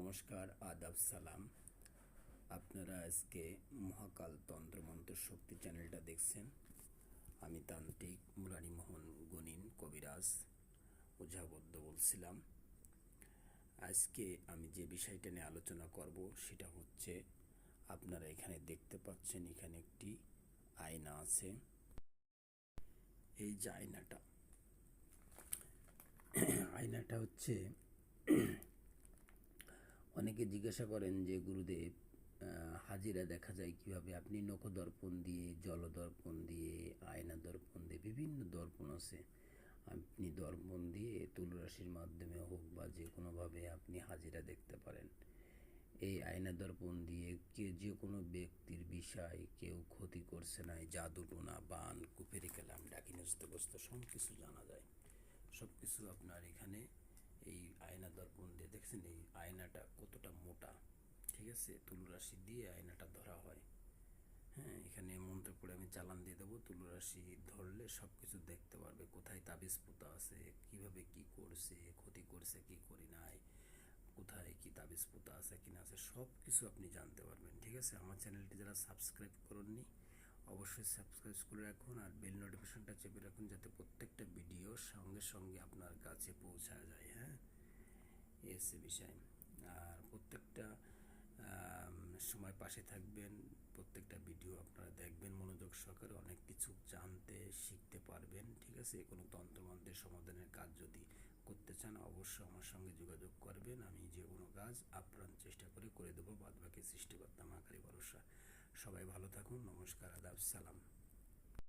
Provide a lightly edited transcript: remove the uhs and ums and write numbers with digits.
নমস্কার, আদাব, সালাম। আপনারা আজকে মহাকাল তন্ত্রমন্ত্র শক্তি চ্যানেলটা দেখছেন। আমি তান্ত্রিক মুরারিমোহন গণিন কবিরাজ ওঝাবদ্য বলছিলাম। আজকে আমি যে বিষয়টা নিয়ে আলোচনা করব সেটা হচ্ছে, আপনারা এখানে দেখতে পাচ্ছেন, এখানে একটি আয়না আছে। এই যে আয়নাটা হচ্ছে, অনেকে জিজ্ঞাসা করেন যে গুরুদেব, হাজিরা দেখা যায় কিভাবে? আপনি নখদর্পণ দিয়ে, জলদর্পণ দিয়ে, আয়না দর্পণ দিয়ে, বিভিন্ন দর্পণ আছে। আপনি দর্পণ দিয়ে তুলরাশির মাধ্যমে হোক বা যে কোনোভাবে আপনি হাজিরা দেখতে পারেন। এই আয়না দর্পণ দিয়ে যে কোনো ব্যক্তির বিষয় কেউ ক্ষতি করছে না, জাদু টোনা, বান, কুফেরি কালাম, ডাকিনস্ত সব কিছু জানা যায়। সব কিছু আপনার এখানে এই আয়না দর্পণ দিয়ে দেখছেন। এই আয়নাটা কতটা মোটা, ঠিক আছে? তুলরাশি দিয়ে আয়নাটা ধরা হয়। হ্যাঁ, এখানে মন্ত্র পড়ে আমি চালান দিয়ে দেবো। তুলরাশি ধরলে সব কিছু দেখতে পারবে, কোথায় তাবিজ পোতা আছে, কিভাবে কি করছে, ক্ষতি করছে কি করি নাই, কোথায় কি তাবিজ পোতা আছে কিনা আছে, সব কিছু আপনি জানতে পারবেন। ঠিক আছে? আমার চ্যানেলটি যারা সাবস্ক্রাইব করেননি অবশ্যই সাবস্ক্রাইব করে রাখুন, আর বেল নোটিফিকেশনটা চেপে রাখুন, যাতে প্রত্যেকটা ভিডিও সঙ্গে সঙ্গে আপনার কাছে পৌঁছা যায়। হ্যাঁ, এই হচ্ছে বিষয়। আর প্রত্যেকটা সময় পাশে থাকবেন, প্রত্যেকটা ভিডিও আপনারা দেখবেন মনোযোগ সহকারে, অনেক কিছু জানতে শিখতে পারবেন। ঠিক আছে? কোনো তন্ত্রমন্ত্রের সমাধানের কাজ যদি করতে চান অবশ্যই আমার সঙ্গে যোগাযোগ করবেন। আমি যে কোনো কাজ আপ্রাণ চেষ্টা করে দেবো। বাদবাকি সৃষ্টিকর্তা মা কালী ভরসা। সবাই ভালো থাকুন। নমস্কার, আদাব, সালাম।